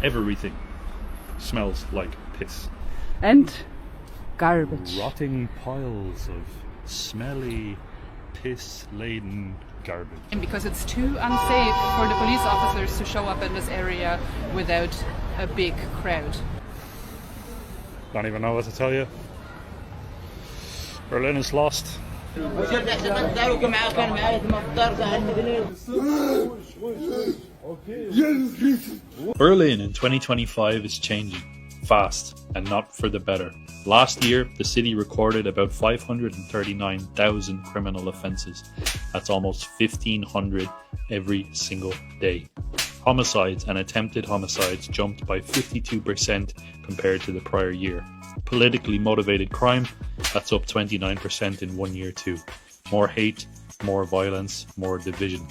Everything smells like piss. And garbage. Rotting piles of smelly, piss-laden garbage. And because it's too unsafe for the police officers to show up in this area without a big crowd. Don't even know what to tell you. Berlin is lost. Berlin in 2025 is changing fast and not for the better. Last year, the city recorded about 539,000 criminal offences. That's almost 1,500 every single day. Homicides and attempted homicides jumped by 52% compared to the prior year. Politically motivated crime, that's up 29% in 1 year too. More hate, more violence, more division.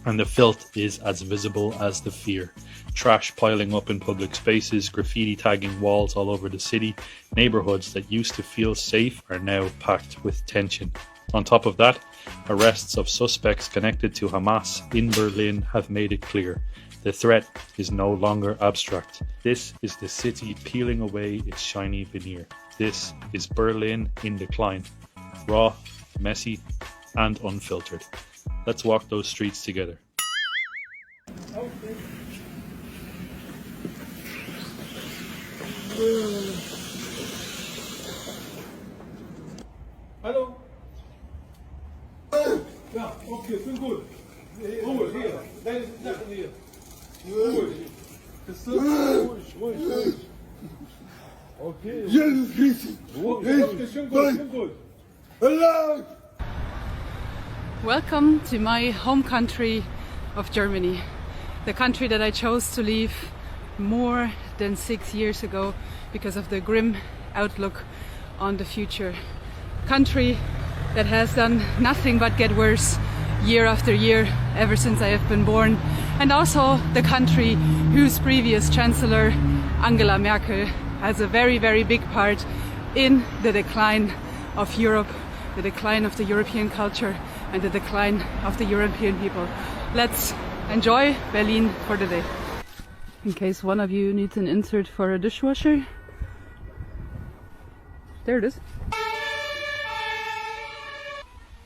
And the filth is as visible as the fear. Trash piling up in public spaces, graffiti tagging walls all over the city. Neighbourhoods that used to feel safe are now packed with tension. On top of that, arrests of suspects connected to Hamas in Berlin have made it clear. The threat is no longer abstract. This is the city peeling away its shiny veneer. This is Berlin in decline. Raw, messy, and unfiltered. Let's walk those streets together. Hallo? Ja, okay, bin gut. Ruhe, hier. Nein, hier. Ruhig. Bist du? Ruhig. Okay. Okay, schön gut. Hello! Welcome to my home country of Germany, the country that I chose to leave more than 6 years ago because of the grim outlook on the future. Country that has done nothing but get worse year after year ever since I have been born, and also the country whose previous Chancellor Angela Merkel has a very, very big part in the decline of Europe, the decline of the European culture, and the decline of the European people. Let's enjoy Berlin for the day. In case one of you needs an insert for a dishwasher, there it is.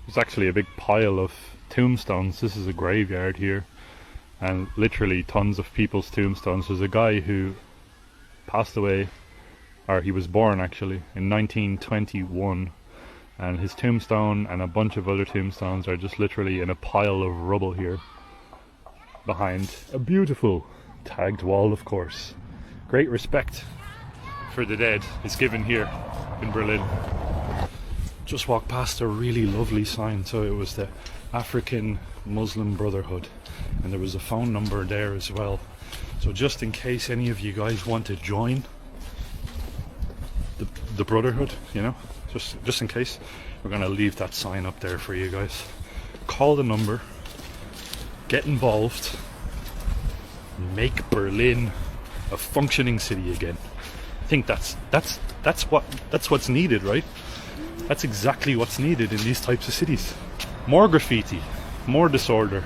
There's actually a big pile of tombstones. This is a graveyard here, and literally tons of people's tombstones. There's a guy who passed away, or he was born actually, in 1921. And his tombstone and a bunch of other tombstones are just literally in a pile of rubble here behind a beautiful tagged wall, of course. Great respect for the dead is given here in Berlin. Just walked past a really lovely sign. So it was the African Muslim Brotherhood, and there was a phone number there as well. So just in case any of you guys want to join the Brotherhood, you know, just in case, we're gonna leave that sign up there for you guys. Call the number, get involved, make Berlin a functioning city again. I think that's what's needed, right? That's exactly what's needed in these types of cities. More graffiti, more disorder,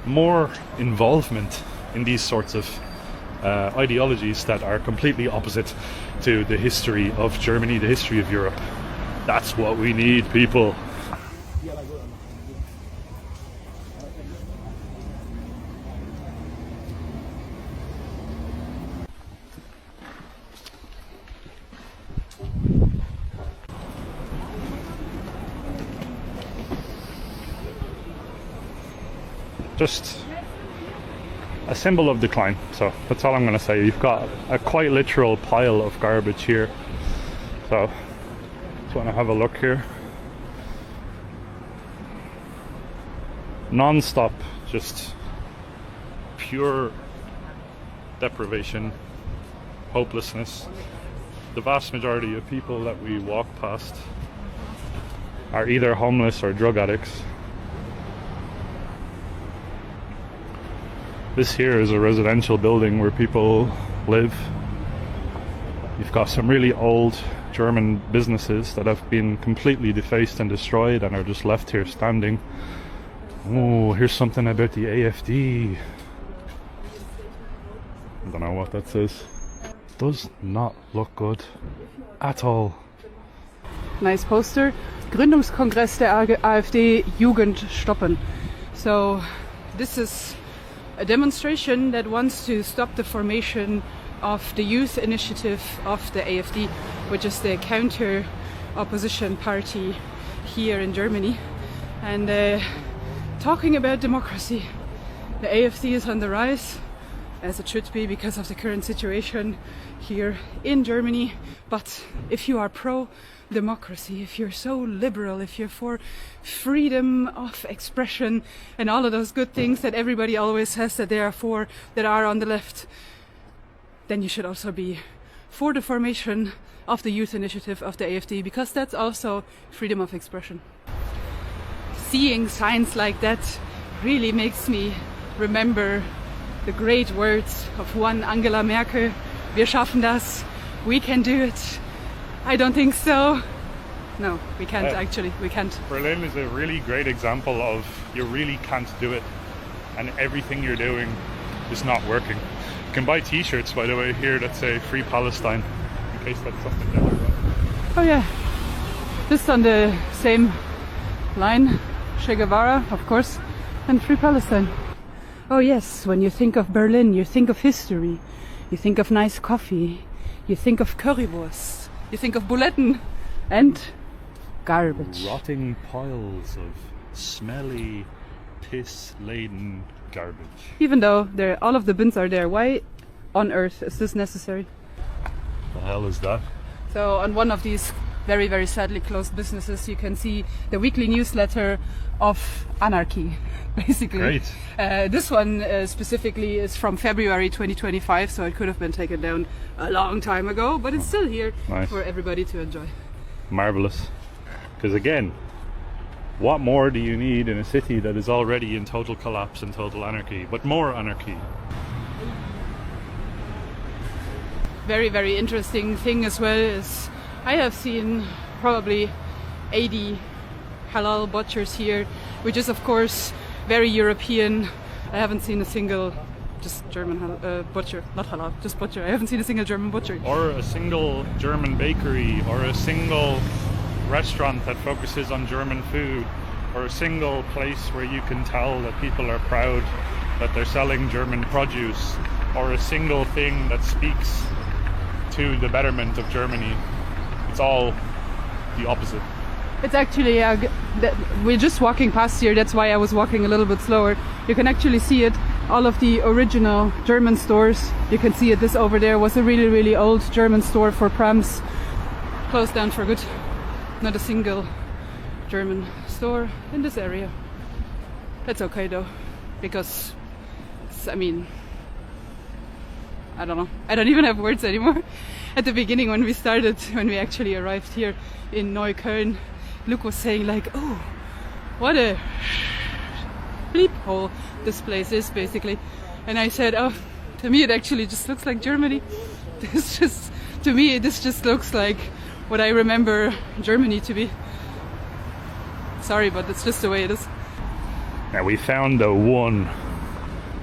more involvement in these sorts of ideologies that are completely opposite to the history of Germany, the history of Europe. That's what we need, people. Just a symbol of decline, so that's all I'm going to say. You've got a quite literal pile of garbage here, so just want to have a look here. Non-stop, just pure deprivation, hopelessness. The vast majority of people that we walk past are either homeless or drug addicts. This here is a residential building where people live. You've got some really old German businesses that have been completely defaced and destroyed and are just left here standing. Oh, here's something about the AfD. I don't know what that says. Does not look good at all. Nice poster. Gründungskongress der AfD Jugend stoppen. So this is a demonstration that wants to stop the formation of the youth initiative of the AfD, which is the counter opposition party here in Germany. And talking about democracy, the AfD is on the rise, as it should be because of the current situation here in Germany. But if you are pro-democracy, if you're so liberal, if you're for freedom of expression and all of those good things that everybody always says that they are for, that are on the left, then you should also be for the formation of the youth initiative of the AfD, because that's also freedom of expression. Seeing signs like that really makes me remember the great words of one Angela Merkel. Wir schaffen das. We can do it. I don't think so. No, we can't actually. We can't. Berlin is a really great example of you really can't do it, and everything you're doing is not working. You can buy t-shirts, by the way, here that say Free Palestine, in case that's something that Oh yeah, just on the same line, Che Guevara, of course, and Free Palestine. Oh yes, when you think of Berlin, you think of history, you think of nice coffee, you think of currywurst, you think of Buletten, and garbage. Rotting piles of smelly, piss-laden garbage. Even though all of the bins are there, why on earth is this necessary? The hell is that? So on one of these very, very sadly closed businesses, you can see the weekly newsletter of Anarchy, basically. Great. This one specifically is from February 2025, so it could have been taken down a long time ago, but it's still here for everybody to enjoy. Marvelous. Because again, what more do you need in a city that is already in total collapse and total anarchy, but more anarchy? Very, very interesting thing as well is I have seen probably 80 halal butchers here, which is of course very European. I haven't seen a single just German butcher, not halal, just butcher. I haven't seen a single German butcher. Or a single German bakery, or a single restaurant that focuses on German food, or a single place where you can tell that people are proud that they're selling German produce, or a single thing that speaks to the betterment of Germany. It's all the opposite. It's actually, we're just walking past here, that's why I was walking a little bit slower. You can actually see it, all of the original German stores. You can see it, this over there was a really, really old German store for prams. Closed down for good. Not a single German store in this area. That's okay though, because, I mean, I don't know. I don't even have words anymore. At the beginning when we actually arrived here in Neukölln, Luke was saying like, oh, what a bleep hole this place is basically. And I said, oh, to me it actually just looks like Germany. To me this just looks like what I remember Germany to be. Sorry, but it's just the way it is. Now we found the one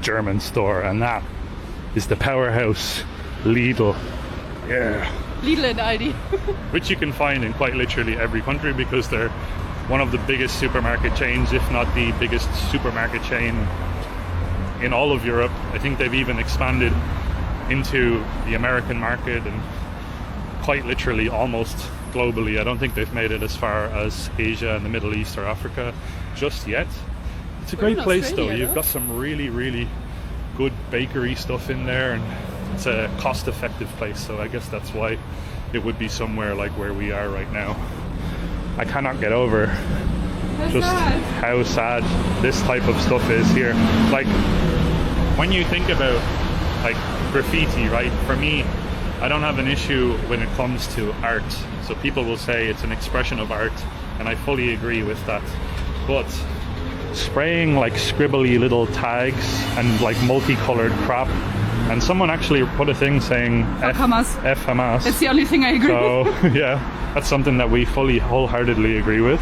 German store, and that is the powerhouse Lidl. Yeah. Lidl and Aldi. Which you can find in quite literally every country, because they're one of the biggest supermarket chains, if not the biggest supermarket chain in all of Europe. I think they've even expanded into the American market and quite literally almost globally. I don't think they've made it as far as Asia and the Middle East or Africa just yet. It's a great place though. You've got some really, really good bakery stuff in there, and it's a cost-effective place, so I guess that's why it would be somewhere like where we are right now. I cannot get over how sad this type of stuff is here. Like, when you think about like graffiti, right? For me, I don't have an issue when it comes to art. So people will say it's an expression of art, and I fully agree with that. But spraying like scribbly little tags and like multicolored crap, and someone actually put a thing saying F Hamas. That's the only thing I agree with. So yeah, that's something that we fully wholeheartedly agree with.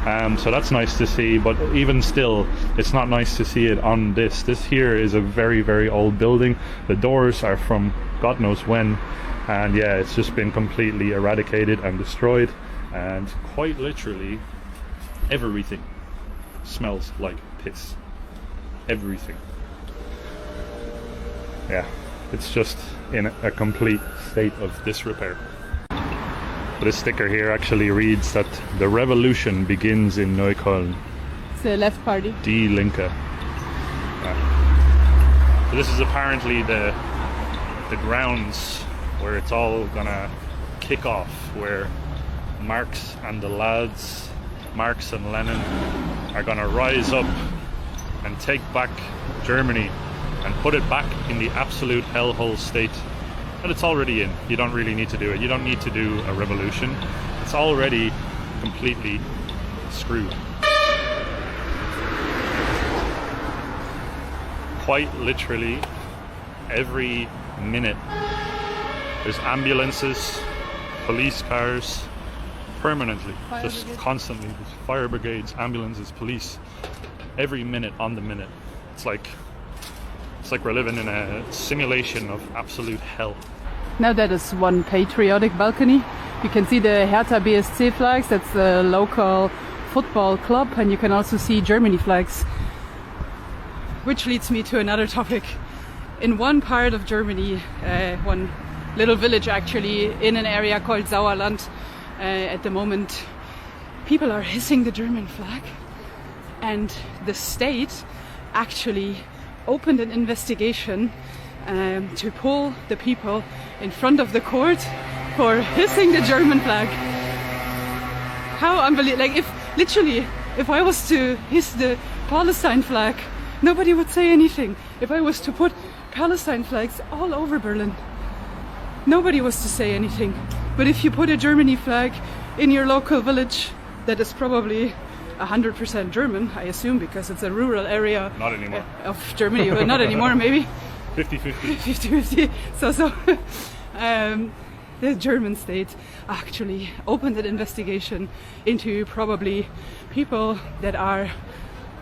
So that's nice to see, but even still, it's not nice to see it on this. This here is a very, very old building. The doors are from God knows when, and yeah, it's just been completely eradicated and destroyed, and quite literally everything smells like piss. Everything. Yeah, it's just in a complete state of disrepair. This sticker here actually reads that the revolution begins in Neukölln. It's the left party. Die Linke. Yeah. So this is apparently the grounds where it's all gonna kick off, where Marx and the lads, Marx and Lenin, are gonna rise up and take back Germany and put it back in the absolute hellhole state that it's already in. You don't really need to do it. You don't need to do a revolution. It's already completely screwed. Quite literally, every minute there's ambulances, police cars, permanently, just constantly. There's fire brigades, ambulances, police, every minute on the minute. It's like we're living in a simulation of absolute hell. Now that is one patriotic balcony. You can see the Hertha BSC flags, that's the local football club, and you can also see Germany flags. Which leads me to another topic. In one part of Germany, one little village actually, in an area called Sauerland, at the moment, people are hissing the German flag, and the state actually opened an investigation to pull the people in front of the court for hissing the German flag. How unbelievable! Like, if I was to hiss the Palestine flag, nobody would say anything. If I was to put Palestine flags all over Berlin, nobody was to say anything. But if you put a Germany flag in your local village, that is probably 100% German, I assume, because it's a rural area. Not anymore. Of Germany, but not anymore, maybe. 50-50. 50-50. So, the German state actually opened an investigation into probably people that are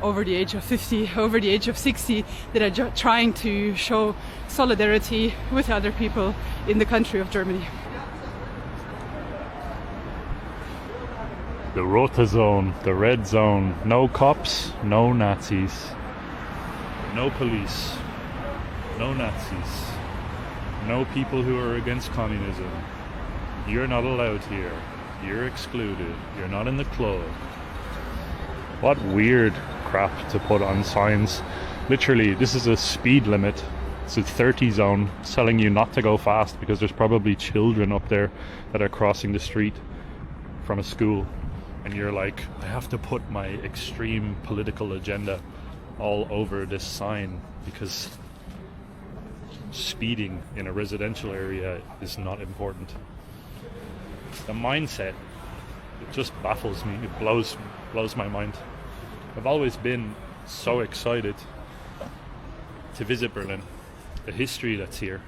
over the age of 50, over the age of 60, that are trying to show solidarity with other people in the country of Germany. The Rote Zone, the red zone. No cops, no Nazis. No police, no Nazis. No people who are against communism. You're not allowed here. You're excluded. You're not in the club. What weird crap to put on signs. Literally, this is a speed limit. It's a 30 zone, telling you not to go fast because there's probably children up there that are crossing the street from a school. And you're like, I have to put my extreme political agenda all over this sign because speeding in a residential area is not important. The mindset, it just baffles me. It blows my mind. I've always been so excited to visit Berlin. The history that's here,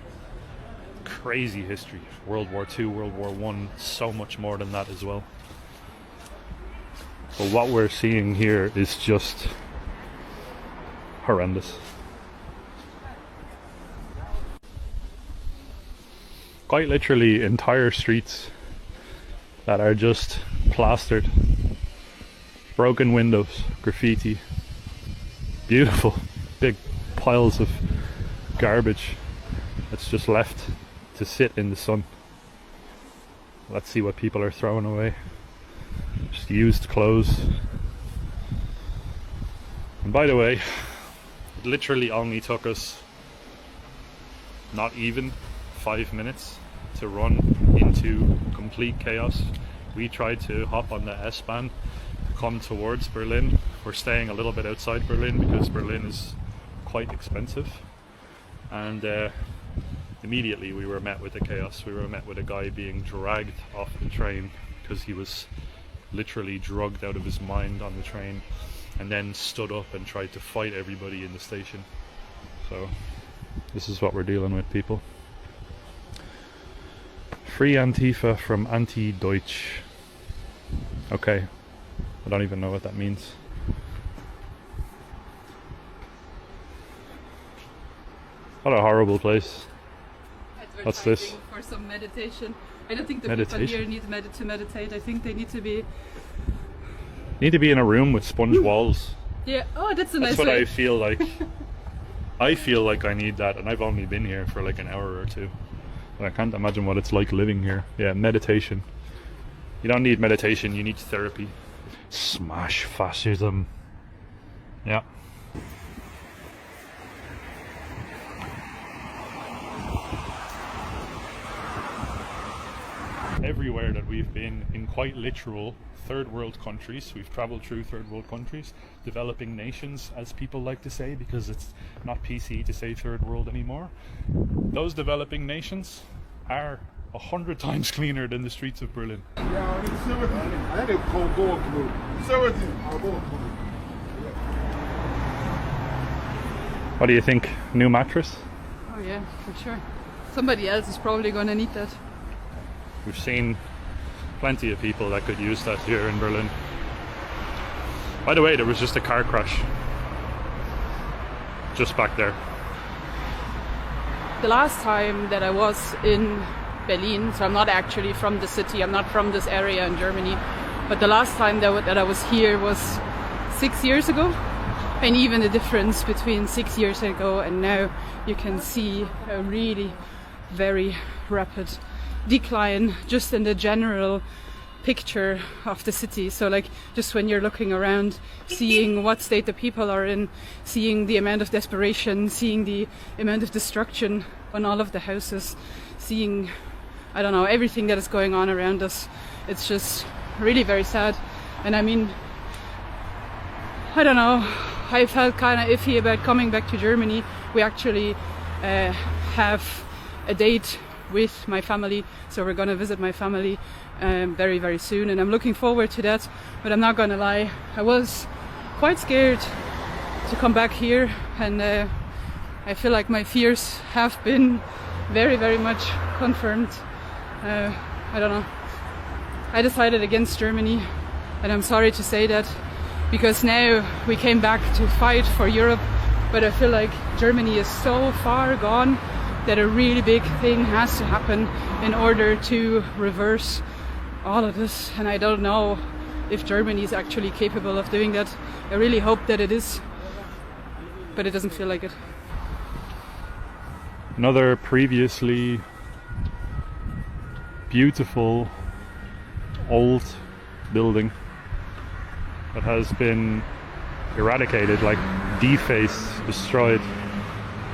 crazy history. World War II, World War I, so much more than that as well. But what we're seeing here is just horrendous. Quite literally entire streets that are just plastered. Broken windows, graffiti. Beautiful big piles of garbage that's just left to sit in the sun. Let's see what people are throwing away. Just used clothes. And by the way, it literally only took us not even 5 minutes to run into complete chaos. We tried to hop on the S-Bahn to come towards Berlin. We're staying a little bit outside Berlin because Berlin is quite expensive. And immediately we were met with the chaos. We were met with a guy being dragged off the train because he was literally drugged out of his mind on the train, and then stood up and tried to fight everybody in the station. So this is what we're dealing with, people. Free Antifa from Anti-Deutsch. Okay, I don't even know what that means. What a horrible place. What's this? For some meditation. I don't think the people here need to meditate. I think they need to be in a room with sponge walls. Yeah. Oh, that's a nice That's what way. I feel like. I feel like I need that, and I've only been here for like an hour or two. But I can't imagine what it's like living here. Yeah, meditation. You don't need meditation, you need therapy. Smash fascism. Yeah. Everywhere that we've been, in quite literal third world countries, we've traveled through third world countries, developing nations, as people like to say, because it's not PC to say third world anymore. Those developing nations are 100 times cleaner than the streets of Berlin. What do you think? New mattress? Oh yeah, for sure. Somebody else is probably gonna need that. We've seen plenty of people that could use that here in Berlin. By the way, there was just a car crash just back there. The last time that I was in Berlin, so I'm not actually from the city, I'm not from this area in Germany, but the last time that I was here was 6 years ago. And even the difference between 6 years ago and now, you can see a really very rapid decline just in the general picture of the city. So like just when you're looking around, seeing what state the people are in, seeing the amount of desperation, seeing the amount of destruction on all of the houses, seeing, I don't know, everything that is going on around us. It's just really very sad. And I mean, I don't know, I felt kind of iffy about coming back to Germany. We actually have a date with my family, so we're going to visit my family very, very soon, and I'm looking forward to that. But I'm not going to lie, I was quite scared to come back here, and I feel like my fears have been very, very much confirmed. I don't know, I decided against Germany, and I'm sorry to say that, because now we came back to fight for Europe, but I feel like Germany is so far gone that a really big thing has to happen in order to reverse all of this. And I don't know if Germany is actually capable of doing that. I really hope that it is, but it doesn't feel like it. Another previously beautiful old building that has been eradicated, like defaced, destroyed.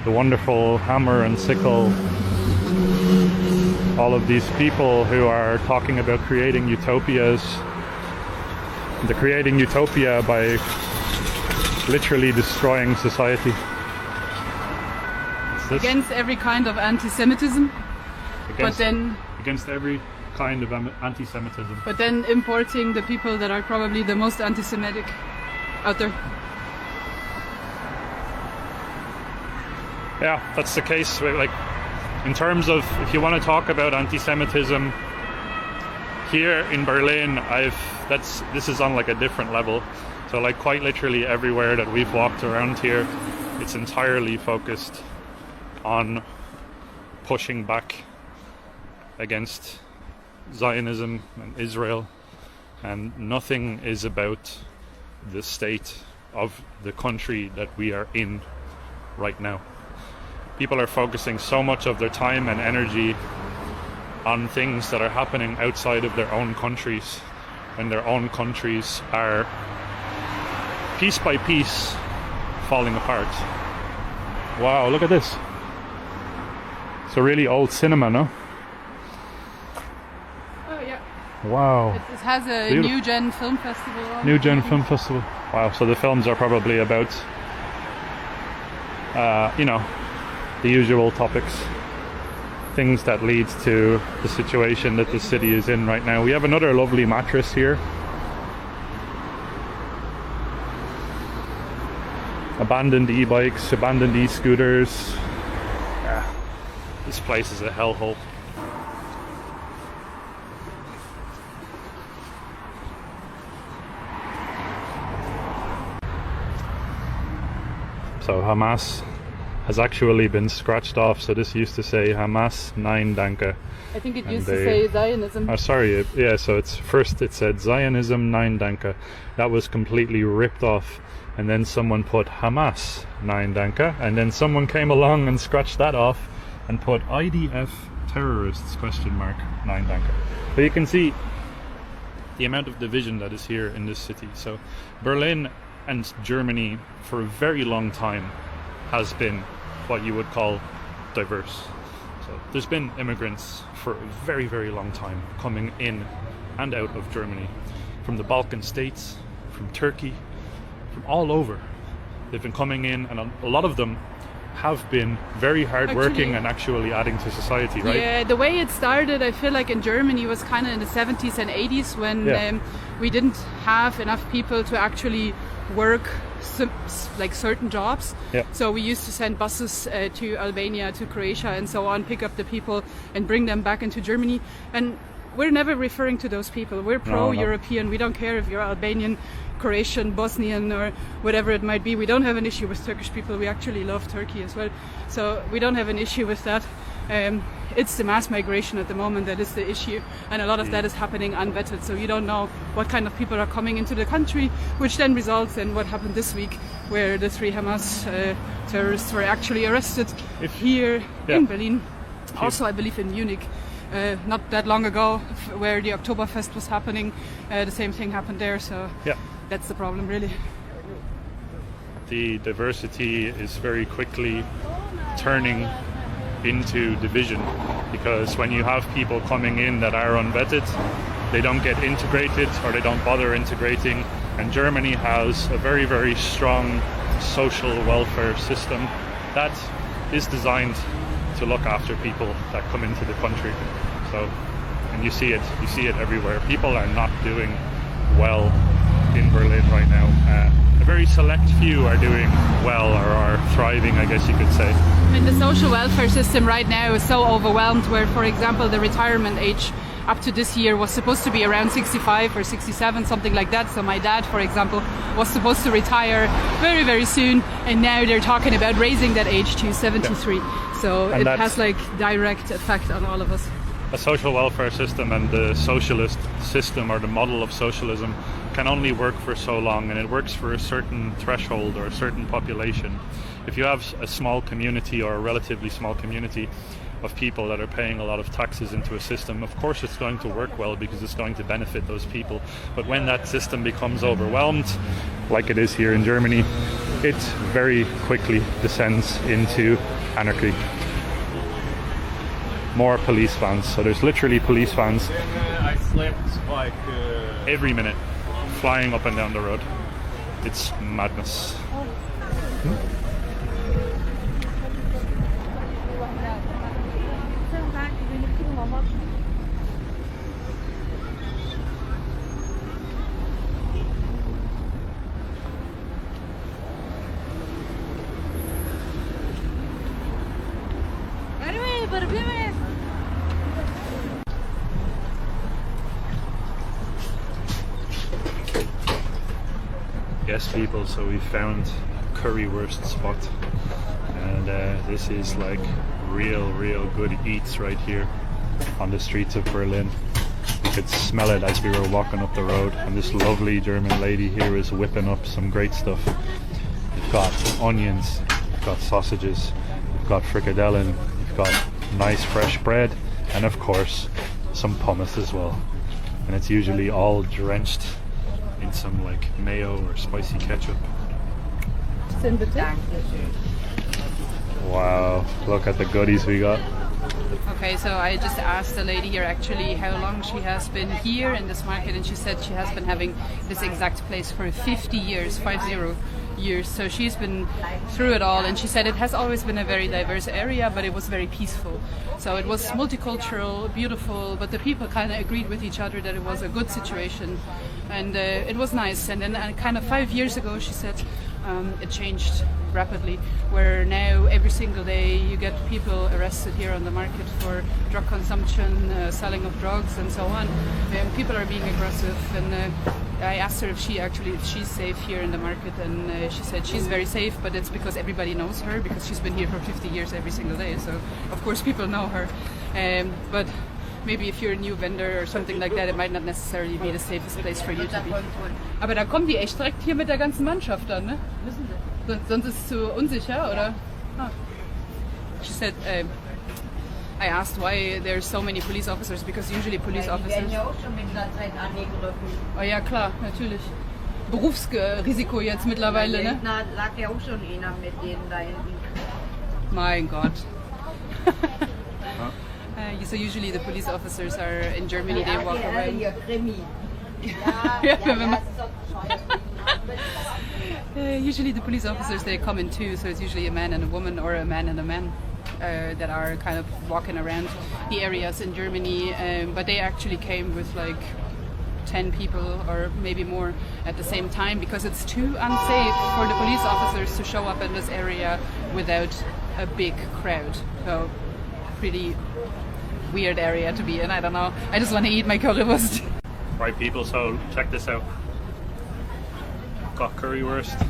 The wonderful hammer and sickle, all of these people who are talking about creating utopias. They're creating utopia by literally destroying society. Against every kind of anti-Semitism, against every kind of anti-Semitism. But then importing the people that are probably the most anti-Semitic out there. Yeah, that's the case. Like, in terms of, if you want to talk about anti-Semitism here in Berlin, this is on like a different level. So like quite literally everywhere that we've walked around here, it's entirely focused on pushing back against Zionism and Israel, and nothing is about the state of the country that we are in right now. People are focusing so much of their time and energy on things that are happening outside of their own countries, when their own countries are piece by piece falling apart. Wow, look at this. It's a really old cinema, no? Oh yeah. Wow. It has a Beautiful. New Gen Film Festival on. New Gen Film Festival. Wow, so the films are probably about, you know, the usual topics, things that leads to the situation that the city is in right now. We have another lovely mattress here. Abandoned e-bikes, abandoned e-scooters. Yeah, this place is a hellhole. So Hamas has actually been scratched off. So this used to say Hamas Nein Danke. I think it used to say Zionism. Oh, sorry. Yeah, so it's first it said Zionism Nein Danke. That was completely ripped off. And then someone put Hamas Nein Danke. And then someone came along and scratched that off and put IDF terrorists Nein Danke. But you can see the amount of division that is here in this city. So Berlin and Germany for a very long time has been what you would call diverse. So there's been immigrants for a very, very long time coming in and out of Germany, from the Balkan states, from Turkey, from all over. They've been coming in, and a lot of them have been very hardworking and actually adding to society, right? Yeah, the way it started, I feel like in Germany was kind of in the 70s and 80s when we didn't have enough people to actually work like certain jobs. Yeah. So we used to send buses to Albania, to Croatia and so on, pick up the people and bring them back into Germany. And we're never referring to those people. We're pro-European. We don't care if you're Albanian, Croatian, Bosnian or whatever it might be. We don't have an issue with Turkish people. We actually love Turkey as well. So we don't have an issue with that. It's the mass migration at the moment that is the issue, and a lot of that is happening unvetted, so you don't know what kind of people are coming into the country, which then results in what happened this week, where the 3 Hamas terrorists were actually arrested here in Berlin. Also, I believe in Munich, not that long ago, where the Oktoberfest was happening. The same thing happened there, so that's the problem, really. The diversity is very quickly turning into division, because when you have people coming in that are unvetted, they don't get integrated or they don't bother integrating. And Germany has a very, very strong social welfare system that is designed to look after people that come into the country. So, and you see it everywhere. People are not doing well in Berlin right now. A very select few are doing well, or are thriving, I guess you could say. I mean, the social welfare system right now is so overwhelmed, where, for example, the retirement age up to this year was supposed to be around 65 or 67, something like that. So my dad, for example, was supposed to retire very, very soon, and now they're talking about raising that age to 73. So it has like direct effect on all of us. A social welfare system and the socialist system, or the model of socialism, can only work for so long, and it works for a certain threshold or a certain population. If you have a small community, or a relatively small community of people that are paying a lot of taxes into a system, of course it's going to work well because it's going to benefit those people. But when that system becomes overwhelmed, like it is here in Germany, it very quickly descends into anarchy. More police vans. So there's literally police vans I slept like every minute, flying up and down the road. It's madness. Yes, people, so we found a currywurst spot, and this is like real good eats right here on the streets of Berlin. You could smell it as we were walking up the road, and this lovely German lady here is whipping up some great stuff. You've got onions, you've got sausages, you've got frikadellen, you've got nice fresh bread, and of course some pommes as well. And it's usually all drenched in some like mayo or spicy ketchup. Wow, look at the goodies we got. Okay, so I just asked the lady here actually how long she has been here in this market, and she said she has been having this exact place for 50 years, 50 years. So she's been through it all, and she said it has always been a very diverse area, but it was very peaceful. So it was multicultural, beautiful, but the people kind of agreed with each other that it was a good situation, and it was nice. And then kind of 5 years ago, she said, it changed rapidly, where now every single day you get people arrested here on the market for drug consumption, selling of drugs and so on. People are being aggressive, and I asked her if she's safe here in the market, and she said she's very safe, but it's because everybody knows her because she's been here for 50 years every single day. So of course people know her. But maybe if you're a new vendor or something like that, it might not necessarily be the safest place for you to be. Aber da kommen die echt direkt hier mit der ganzen Mannschaft dann, ne? Müssen sie. Sonst ist es zu unsicher, oder? Ah. She said, I asked why there's so many police officers, because usually police officers... ja auch schon mit einer Zeit angegriffen. Oh ja, klar, natürlich. Berufsrisiko jetzt mittlerweile, ne? Da lag ja auch schon einer mit denen da hinten. Mein Gott. So usually the police officers are in Germany, they walk around. Hier, Krimi. Usually the police officers, they come in two, so it's usually a man and a woman or a man and a man that are kind of walking around the areas in Germany, but they actually came with like 10 people or maybe more at the same time because it's too unsafe for the police officers to show up in this area without a big crowd. So pretty weird area to be in, I don't know. I just want to eat my currywurst. Right, people, so check this out. Got currywurst,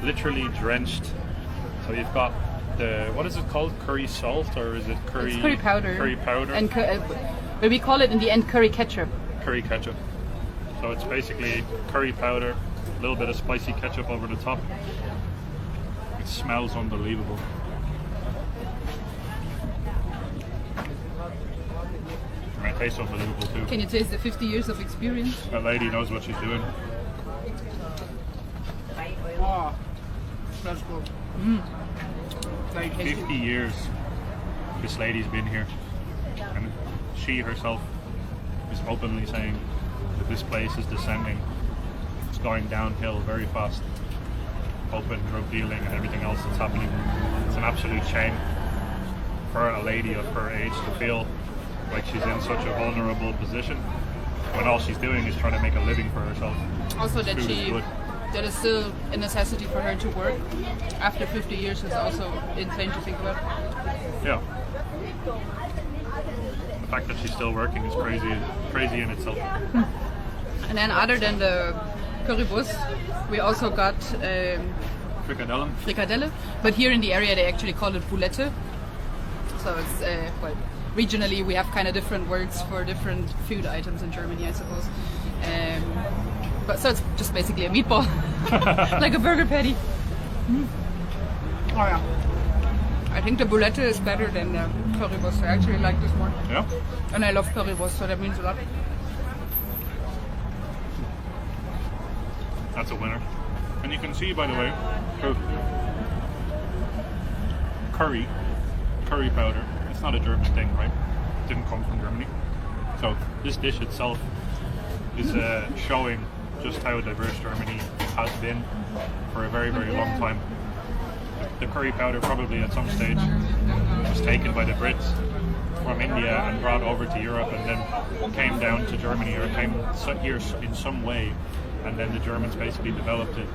literally drenched. So you've got the, what is it called? Curry salt, or is it curry? It's curry powder. Curry powder. And we call it in the end curry ketchup. Curry ketchup. So it's basically curry powder, a little bit of spicy ketchup over the top. It smells unbelievable. And it tastes unbelievable too. Can you taste the 50 years of experience? That lady knows what she's doing. Oh, that's good. Very tasty. 50 years this lady's been here, and she herself is openly saying that this place is descending. It's going downhill very fast. Open drug dealing and everything else that's happening. It's an absolute shame for a lady of her age to feel like she's in such a vulnerable position when all she's doing is trying to make a living for herself. Also that Food is good. that is still a necessity for her to work after 50 years is also insane to think about. Yeah. The fact that she's still working is crazy in itself. And then other than the currywurst, we also got frikadelle, but here in the area they actually call it boulette. So it's well, regionally we have kind of different words for different food items in Germany, I suppose. But so it's just basically a meatball, like a burger patty. Oh yeah, I think the boulette is better than the currywurst. I actually like this more. Yeah. And I love currywurst, so that means a lot. That's a winner. And you can see, by the way, curry powder. It's not a German thing, right? It didn't come from Germany. So this dish itself is showing just how diverse Germany has been for a very, very long time. The curry powder probably at some stage was taken by the Brits from India and brought over to Europe and then came down to Germany or came here in some way, and then the Germans basically developed it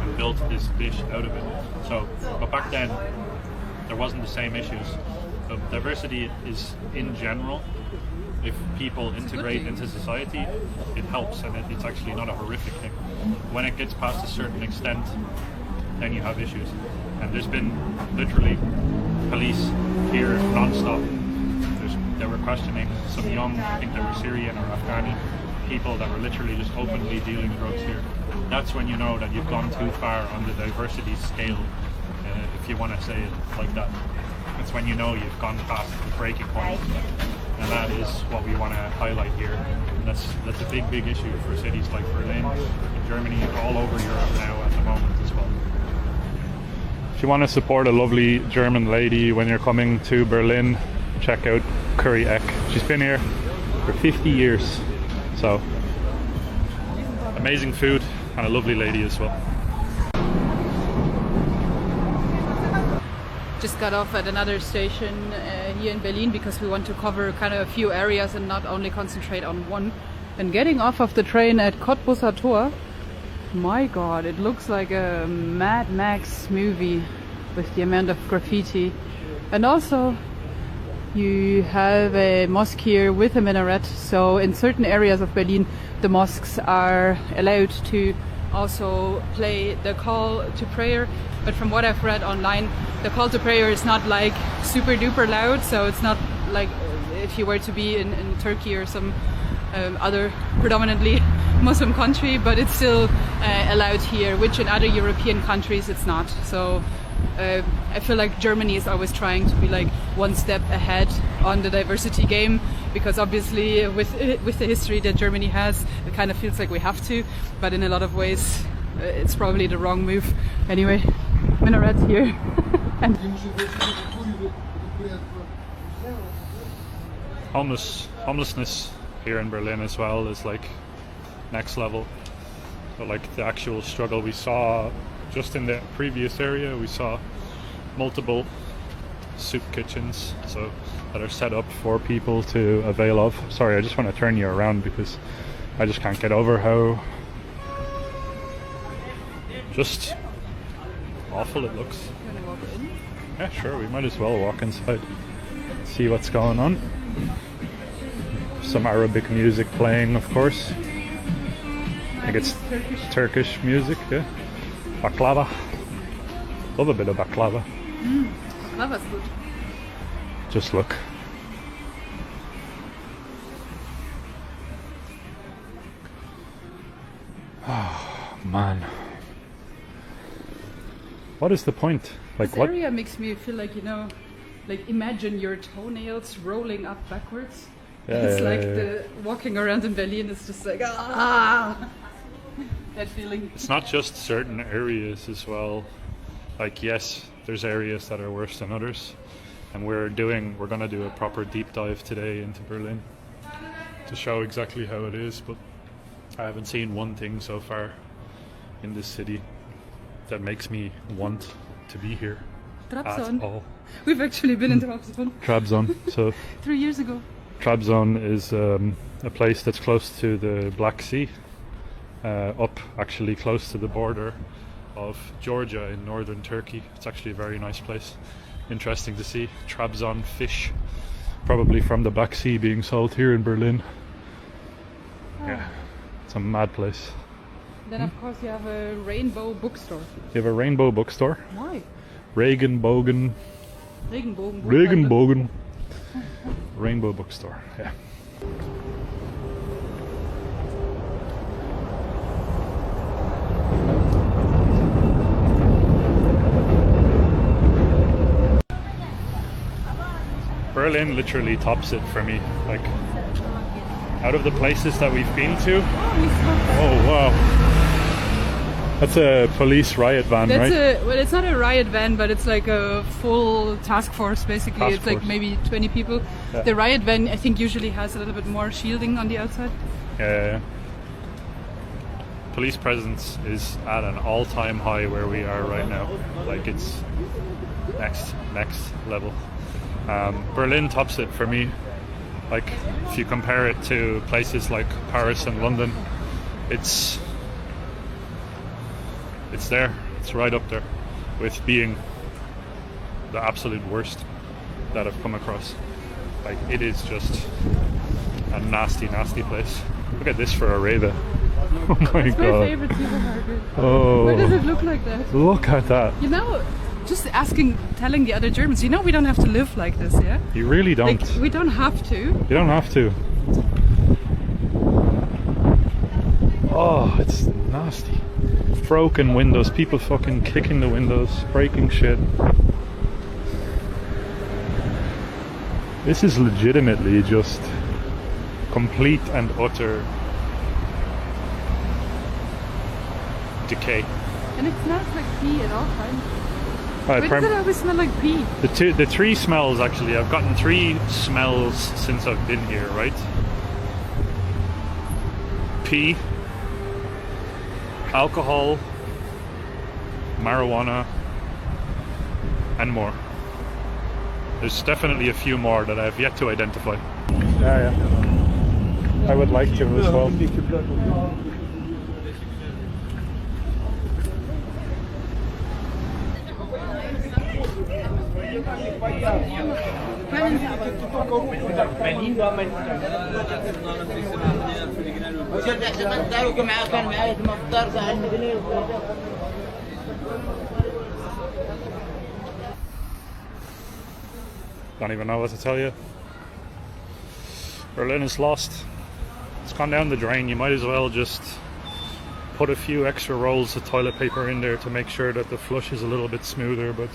and built this dish out of it. So, but back then there wasn't the same issues. So diversity is, in general, if people integrate into society, it helps, and it's actually not a horrific thing. When it gets past a certain extent, then you have issues. And there's been literally police here non-stop. They were questioning some young, I think they were Syrian or Afghani people that were literally just openly dealing drugs here. That's when you know that you've gone too far on the diversity scale, if you want to say it like that. That's when you know you've gone past the breaking point. And that is what we want to highlight here. And that's a big issue for cities like Berlin, Germany, and all over Europe now at the moment as well. If you want to support a lovely German lady when you're coming to Berlin, check out Curry Eck. She's been here for 50 years. So, amazing food and a lovely lady as well. Just got off at another station here in Berlin because we want to cover kind of a few areas and not only concentrate on one. And getting off of the train at Cottbusser Tor, my god, it looks like a Mad Max movie with the amount of graffiti. And also You have a mosque here with a minaret, so in certain areas of Berlin the mosques are allowed to also play the call to prayer, but from what I've read online, the call to prayer is not like super duper loud, so it's not like if you were to be in Turkey or some other predominantly Muslim country, but it's still allowed here, which in other European countries it's not. So I feel like Germany is always trying to be like one step ahead on the diversity game, because obviously with the history that Germany has, it kind of feels like we have to, but in a lot of ways it's probably the wrong move. Anyway, minarets here. And homelessness here in Berlin as well is like next level. So like the actual struggle we saw just in the previous area, we saw multiple soup kitchens that are set up for people to avail of. Sorry, I just want to turn you around because I just can't get over how just awful it looks. you want to walk in? Yeah, sure, we might as well walk inside, see what's going on. Some Arabic music playing, of course. I think it's Turkish music, yeah. Baklava. Love a bit of baklava. Baklava's good. Just look. Oh, man. What is the point? Like, This what? area makes me feel like, you know, like imagine your toenails rolling up backwards. It's like the walking around in Berlin is just like that feeling. It's not just certain areas as well. Like, yes, there's areas that are worse than others, and we're gonna do a proper deep dive today into Berlin to show exactly how it is. But I haven't seen one thing so far in this city that makes me want to be here at Trabzon. all. We've actually been in Trabzon Trabzon. So 3 years ago. Trabzon is a place that's close to the Black Sea, up actually close to the border of Georgia in northern Turkey. It's actually a very nice place. Interesting to see Trabzon fish, probably from the Black Sea, being sold here in Berlin. Yeah, it's a mad place. Then of course you have a rainbow bookstore. You have a rainbow bookstore? Why? Regenbogen. Regenbogen. Regenbogen. Rainbow bookstore, yeah. Berlin literally tops it for me. Like, out of the places that we've been to. Oh wow. That's a police riot van, right? Well, it's not a riot van, but it's like a full task force, basically. Task it's like force. maybe 20 people. Yeah. The riot van, I think, usually has a little bit more shielding on the outside. Yeah. Police presence is at an all-time high where we are right now. Like, it's next level. Berlin tops it for me. Like, if you compare it to places like Paris and London, it's there. It's right up there with being the absolute worst that I've come across. Like, it is just a nasty place. Look at this for a raver. Oh my It's my god. favorite supermarket. Oh, Why does it look like that? look at that. You know, just telling the other Germans, you know, we don't have to live like this, yeah? You really don't. Like, we don't have to. You don't have to. Oh, it's nasty. Broken windows, people fucking kicking the windows, breaking shit. This is legitimately just complete and utter decay. And it smells like pee at all times. Right, Why does it always smell like pee? the three smells, actually, I've gotten 3 smells since I've been here, right? Pee, alcohol, marijuana, and more. There's definitely a few more that I've yet to identify. Yeah. I would like to as well. Don't even know what to tell you. Berlin is lost. It's gone down the drain. You might as well just put a few extra rolls of toilet paper in there to make sure that the flush is a little bit smoother, but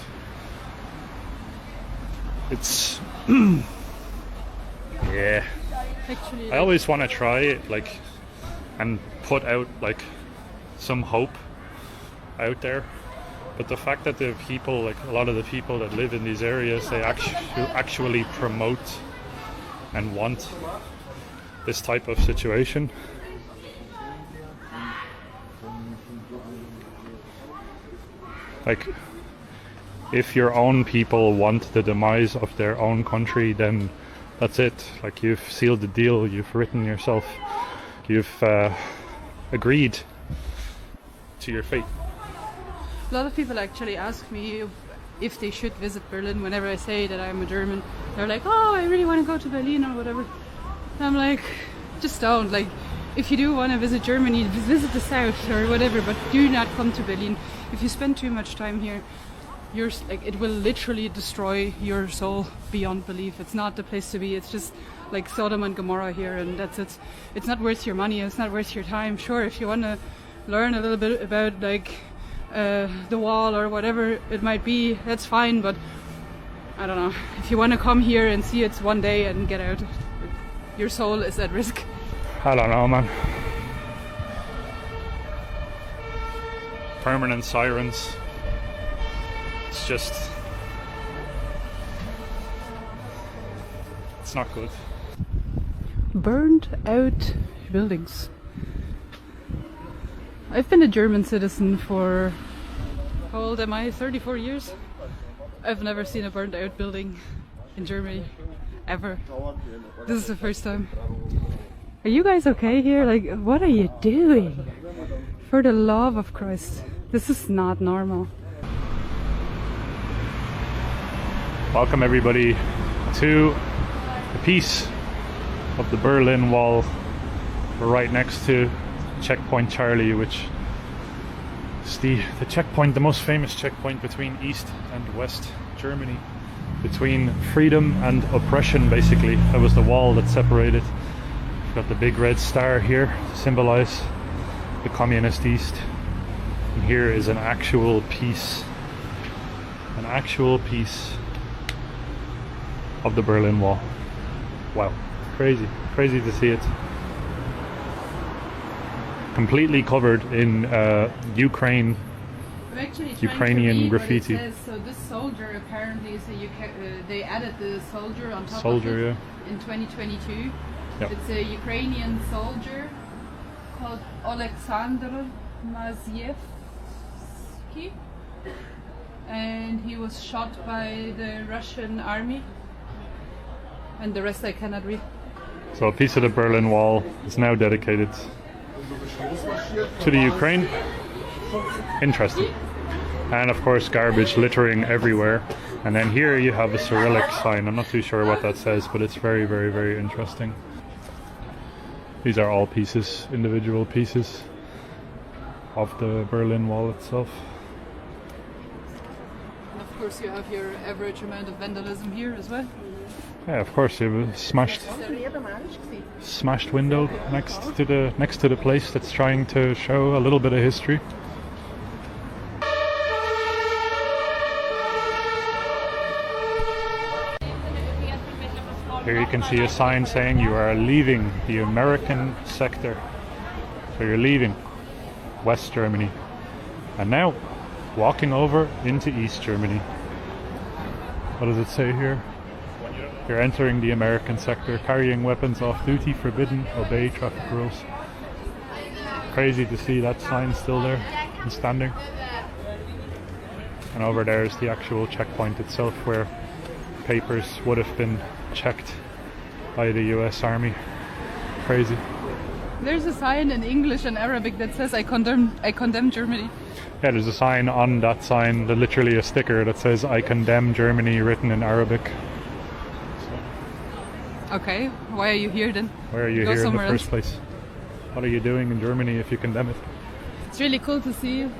it's yeah. Actually, I always want to try it, like, and put out like some hope out there. But the fact that the people, like a lot of the people that live in these areas, they actually promote and want this type of situation. Like, if your own people want the demise of their own country, then that's it. Like, you've sealed the deal, you've written yourself, you've agreed to your fate. a lot of people actually ask me if they should visit Berlin whenever I say that I'm a German. They're like, oh, I really want to go to Berlin or whatever. And I'm like, just don't. Like, if you do want to visit Germany, visit the south or whatever, but do not come to Berlin. If you spend too much time here, it will literally destroy your soul beyond belief. It's not the place to be. It's just like Sodom and Gomorrah here, and that's it. It's not worth your money. It's not worth your time. Sure, if you want to learn a little bit about like the wall or whatever it might be, that's fine. But I don't know. If you want to come here and see it one day and get out, your soul is at risk. I don't know, man. Permanent sirens. It's just... it's not good. Burned out buildings. I've been a German citizen for, how old am I? 34 years? I've never seen a burned out building in Germany. Ever. This is the first time. Are you guys okay here? Like, what are you doing? For the love of Christ. This is not normal. Welcome everybody to a piece of the Berlin Wall. We're right next to Checkpoint Charlie, which is the checkpoint, the most famous checkpoint between East and West Germany. Between freedom and oppression, basically. That was the wall that separated. We've got the big red star here to symbolize the communist East. And here is an actual piece of the Berlin Wall. Wow, crazy to see it. Completely covered in Ukrainian graffiti. So this soldier apparently, they added the soldier on top of it in 2022. Yep. It's a Ukrainian soldier called Alexander Mazievsky, and he was shot by the Russian army, and the rest I cannot read. So a piece of the Berlin Wall is now dedicated to the Ukraine. Interesting. And of course garbage littering everywhere. And then here you have a Cyrillic sign. I'm not too sure what that says, but it's very, very, very interesting. These are all pieces, individual pieces of the Berlin Wall itself. And of course you have your average amount of vandalism here as well. Yeah, of course, you have a smashed window next to the place that's trying to show a little bit of history. Here you can see a sign saying you are leaving the American sector. So you're leaving West Germany. And now, walking over into East Germany. What does it say here? You're entering the American sector, carrying weapons off duty, forbidden, obey traffic rules. Crazy to see that sign still there and standing. And over there is the actual checkpoint itself, where papers would have been checked by the US Army. Crazy. There's a sign in English and Arabic that says I condemn Germany. Yeah, there's a sign on that sign, literally a sticker that says I condemn Germany, written in Arabic. Okay, why are you here then? Why are you Go here in the somewhere first else. place? What are you doing in Germany if you condemn it? It's really cool to see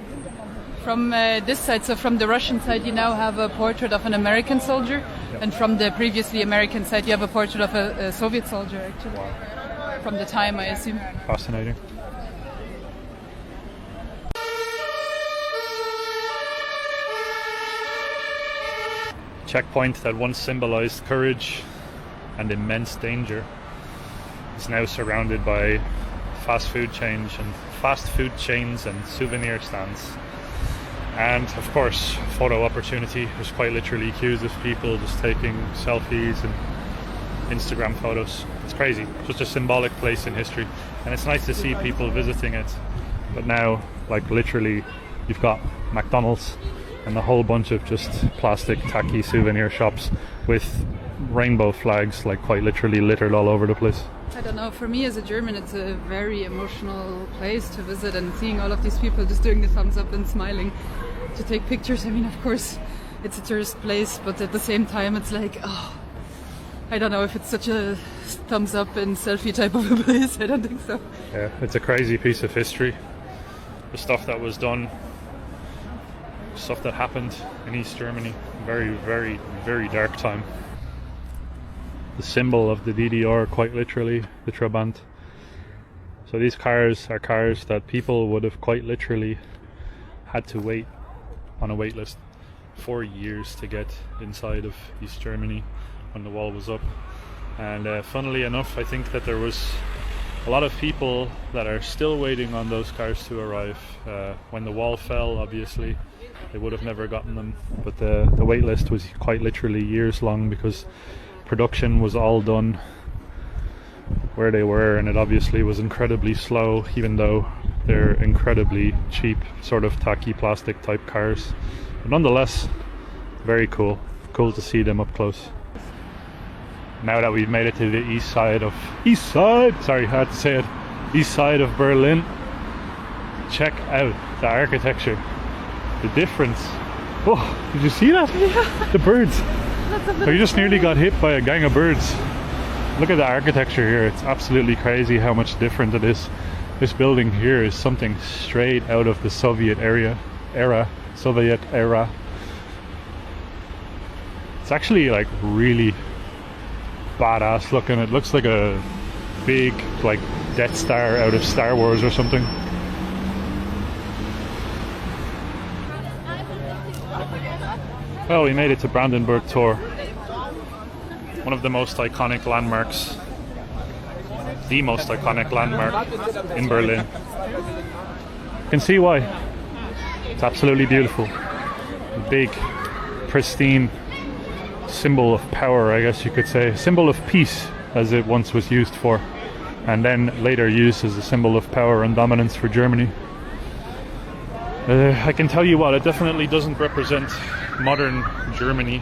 from this side. So from the Russian side, you now have a portrait of an American soldier, and from the previously American side, you have a portrait of a Soviet soldier, actually. From the time, I assume. Fascinating. Checkpoint that once symbolized courage and immense danger is now surrounded by fast food chains and souvenir stands. And of course, photo opportunity. There's quite literally queues of people just taking selfies and Instagram photos. It's crazy. Such a symbolic place in history, and it's nice to see people visiting it. But now, like literally, you've got McDonald's and a whole bunch of just plastic tacky souvenir shops with rainbow flags, like quite literally littered all over the place. I don't know, for me as a German, it's a very emotional place to visit, and seeing all of these people just doing the thumbs up and smiling to take pictures. I mean, of course, it's a tourist place, but at the same time, it's like, oh, I don't know if it's such a thumbs up and selfie type of a place. I don't think so. Yeah, it's a crazy piece of history. The stuff that was done, stuff that happened in East Germany. Very, very, very dark time. The symbol of the DDR, quite literally, the Trabant. So these cars are cars that people would have quite literally had to wait on a wait list for years to get inside of East Germany when the wall was up. And funnily enough, I think that there was a lot of people that are still waiting on those cars to arrive. When the wall fell, obviously, they would have never gotten them. But the wait list was quite literally years long, because production was all done where they were, and it obviously was incredibly slow, even though they're incredibly cheap, sort of tacky plastic type cars. But nonetheless, very cool. Cool to see them up close. Now that we've made it to the east side of Berlin, check out the architecture, the difference. Oh, did you see that? Yeah. The birds. So you just nearly got hit by a gang of birds. Look at the architecture here. It's absolutely crazy how much different it is. This building here is something straight out of the Soviet era. It's actually like really badass looking. It looks like a big like Death Star out of Star Wars or something. Well, we made it to Brandenburg Tor, one of the most iconic landmarks, the most iconic landmark in Berlin. You can see why. It's absolutely beautiful. A big, pristine symbol of power, I guess you could say. Symbol of peace, as it once was used for, and then later used as a symbol of power and dominance for Germany. I can tell you what, it definitely doesn't represent modern Germany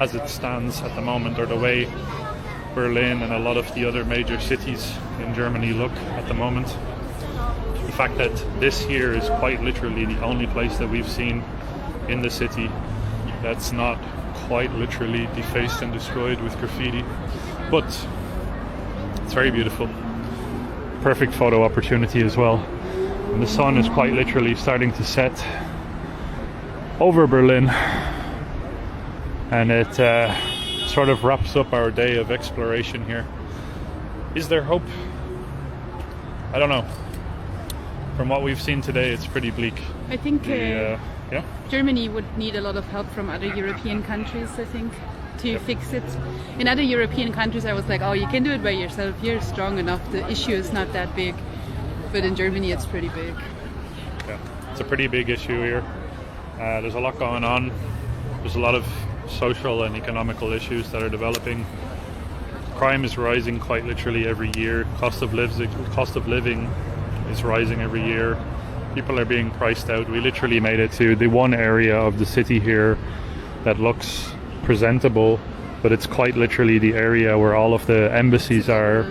as it stands at the moment, or the way Berlin and a lot of the other major cities in Germany look at the moment. The fact that this here is quite literally the only place that we've seen in the city that's not quite literally defaced and destroyed with graffiti, but it's very beautiful. Perfect photo opportunity as well. And the sun is quite literally starting to set over Berlin, and it sort of wraps up our day of exploration here. Is there hope? I don't know. From what we've seen today, it's pretty bleak. I think yeah? Germany would need a lot of help from other European countries, I think, to fix it. In other European countries, I was like, oh, you can do it by yourself, you're strong enough, the issue is not that big. But in Germany, it's pretty big. Yeah, it's a pretty big issue here. There's a lot going on. There's a lot of social and economical issues that are developing. Crime is rising quite literally every year. Cost of living is rising every year. People are being priced out. We literally made it to the one area of the city here that looks presentable, but it's quite literally the area where all of the embassies are,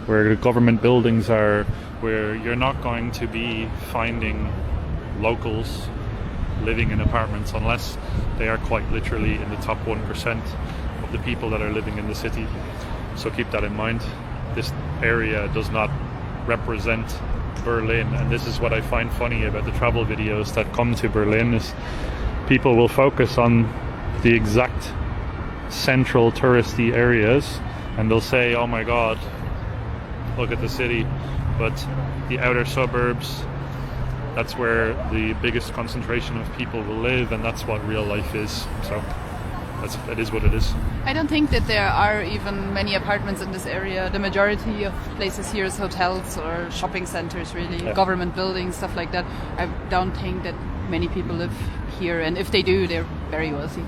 where the government buildings are, where you're not going to be finding locals living in apartments unless they are quite literally in the top 1% of the people that are living in the city. So keep that in mind. This area does not represent Berlin, and this is what I find funny about the travel videos that come to Berlin, is people will focus on the exact central touristy areas and they'll say, oh my god, look at the city, but the outer suburbs, that's where the biggest concentration of people will live, and that's what real life is. So that is what it is. I don't think that there are even many apartments in this area. The majority of places here is hotels or shopping centers, really, government buildings, stuff like that. I don't think that many people live here, and if they do, they're very wealthy.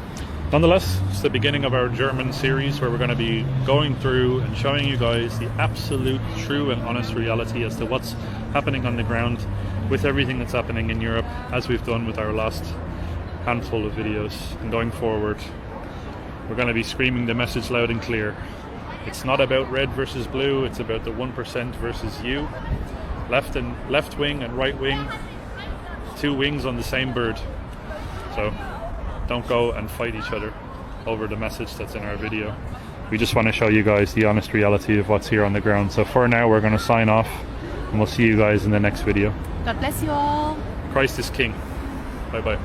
Nonetheless, it's the beginning of our German series where we're going to be going through and showing you guys the absolute, true and honest reality as to what's happening on the ground with everything that's happening in Europe, as we've done with our last handful of videos. And going forward, we're going to be screaming the message loud and clear. It's not about red versus blue, it's about the 1% versus you. Left wing and right wing, two wings on the same bird. So don't go and fight each other over the message that's in our video. We just want to show you guys the honest reality of what's here on the ground. So for now, we're going to sign off, and we'll see you guys in the next video. God bless you all. Christ is King. Bye bye.